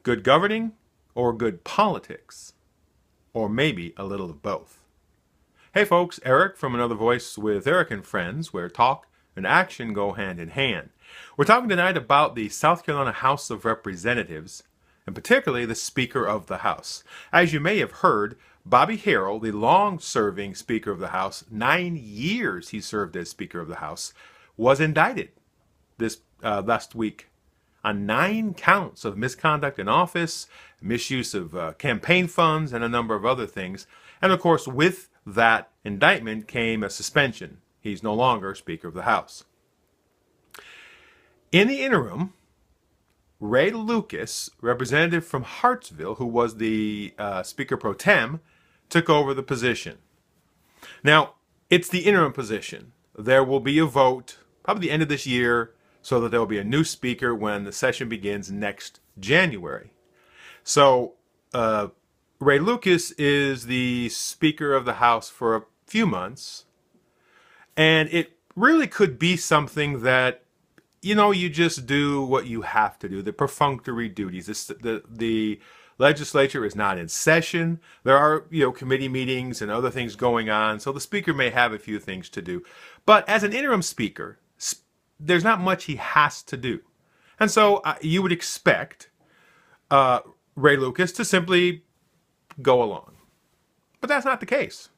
Good governing or good politics? Or maybe a little of both. Hey folks, Eric from Another Voice with Eric and Friends, where talk and action go hand in hand. We're talking tonight about the South Carolina House of Representatives, and particularly the Speaker of the House. As you may have heard, Bobby Harrell, the long-serving Speaker of the House, 9 years he served as Speaker of the House, was indicted this last week on 9 counts of misconduct in office, misuse of campaign funds, and a number of other things. And of course, with that indictment came a suspension. He's no longer Speaker of the House. In the interim, Ray Lucas, representative from Hartsville, who was the Speaker pro tem, took over the position. Now, it's the interim position. There will be a vote probably the end of this year so that there will be a new speaker when the session begins next January. So, Ray Lucas is the Speaker of the House for a few months, and it really could be something that, you know, you just do what you have to do, the perfunctory duties. The legislature is not in session. There are, committee meetings and other things going on, so the speaker may have a few things to do. But as an interim speaker, there's not much he has to do. And so you would expect Ray Lucas to simply go along. But that's not the case.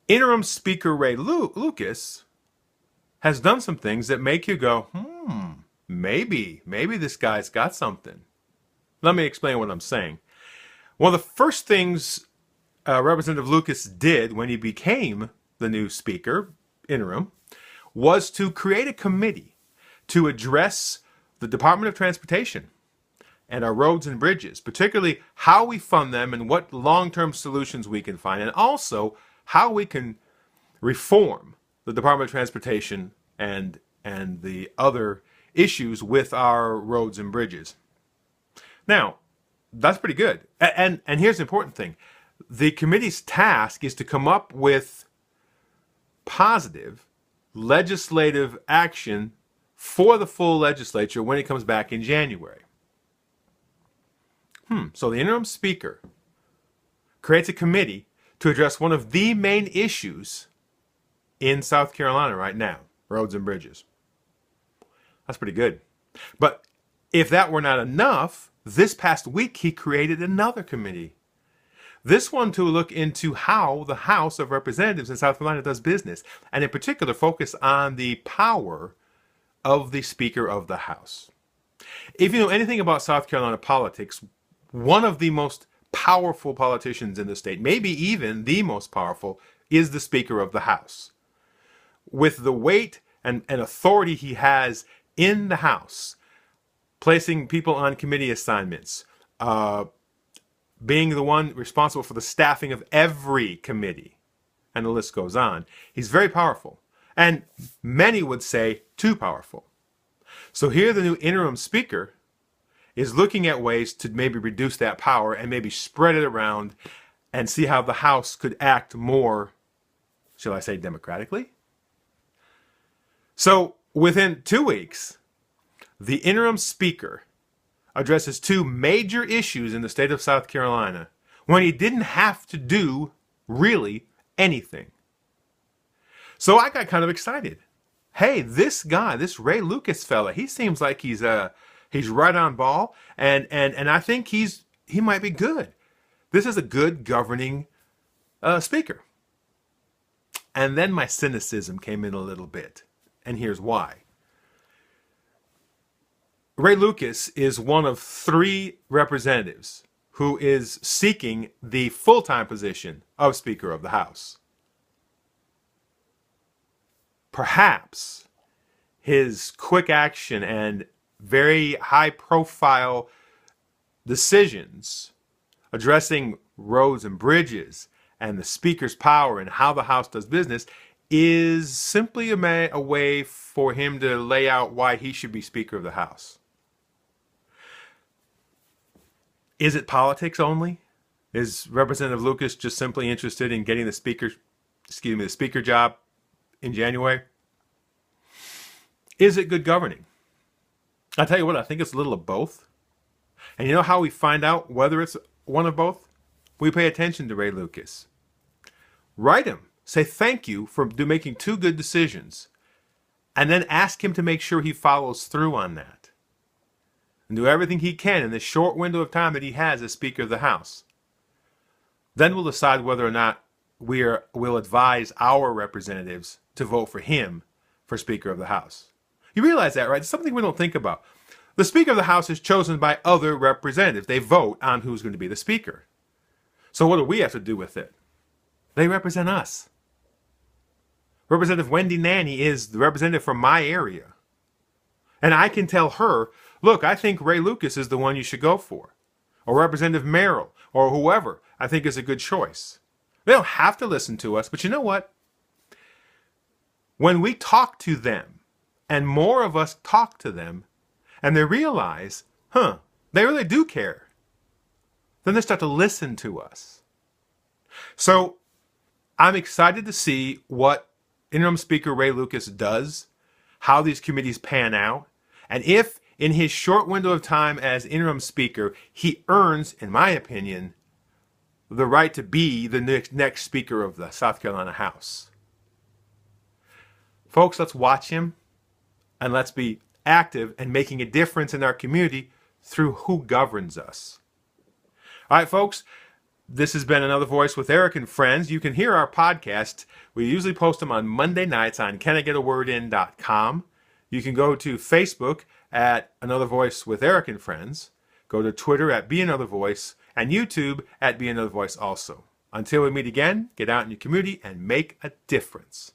Interim Speaker Ray Lucas has done some things that make you go, maybe this guy's got something. Let me explain what I'm saying. One of the first things Representative Lucas did when he became the new speaker, interim, was to create a committee to address the Department of Transportation and our roads and bridges, particularly how we fund them and what long-term solutions we can find, and also how we can reform the Department of Transportation and the other issues with our roads and bridges. Now, that's pretty good. And here's the important thing. The committee's task is to come up with positive legislative action for the full legislature when it comes back in January. So the interim speaker creates a committee to address one of the main issues in South Carolina right now, roads and bridges. That's pretty good. But if that were not enough, this past week he created another committee. This one to look into how the House of Representatives in South Carolina does business, and in particular focus on the power of the Speaker of the House. If you know anything about South Carolina politics, one of the most powerful politicians in the state, maybe even the most powerful, is the Speaker of the House. With the weight and authority he has in the House, placing people on committee assignments, being the one responsible for the staffing of every committee, and the list goes on. He's very powerful, and many would say too powerful. So here the new interim speaker is looking at ways to maybe reduce that power and maybe spread it around and see how the House could act more, shall I say, democratically. So within 2 weeks, the interim speaker addresses 2 major issues in the state of South Carolina when he didn't have to do really anything. So I got kind of excited. Hey, this guy, this Ray Lucas fella, he seems like he's right on ball, and I think he might be good. This is a good governing speaker. And then my cynicism came in a little bit, and here's why. Ray Lucas is one of 3 representatives who is seeking the full-time position of Speaker of the House. Perhaps his quick action and very high-profile decisions addressing roads and bridges and the Speaker's power and how the House does business is simply a way for him to lay out why he should be Speaker of the House. Is it politics only? Is Representative Lucas just simply interested in getting the speaker job in January? Is it good governing? I'll tell you what, I think it's a little of both. And you know how we find out whether it's one of both? We pay attention to Ray Lucas. Write him. Say thank you for making two good decisions. And then ask him to make sure he follows through on that. And do everything he can in the short window of time that he has as Speaker of the House. Then we'll decide whether or not we'll advise our representatives to vote for him for Speaker of the House. You realize that, right? It's something we don't think about. The Speaker of the House is chosen by other representatives. They vote on who's going to be the Speaker. So what do we have to do with it? They represent us. Representative Wendy Nanny is the representative from my area. And I can tell her, look, I think Ray Lucas is the one you should go for. Or Representative Merrill, or whoever I think is a good choice. They don't have to listen to us, but you know what? When we talk to them, and more of us talk to them, and they realize, they really do care, then they start to listen to us. So I'm excited to see what Interim Speaker Ray Lucas does, how these committees pan out, and if in his short window of time as Interim Speaker, he earns, in my opinion, the right to be the next Speaker of the South Carolina House. Folks, let's watch him, and let's be active and making a difference in our community through who governs us. All right, folks, this has been Another Voice with Eric and Friends. You can hear our podcast. We usually post them on Monday nights on canigetawordin.com. You can go to Facebook at Another Voice with Eric and Friends. Go to Twitter at Be Another Voice, and YouTube at Be Another Voice also. Until we meet again, get out in your community and make a difference.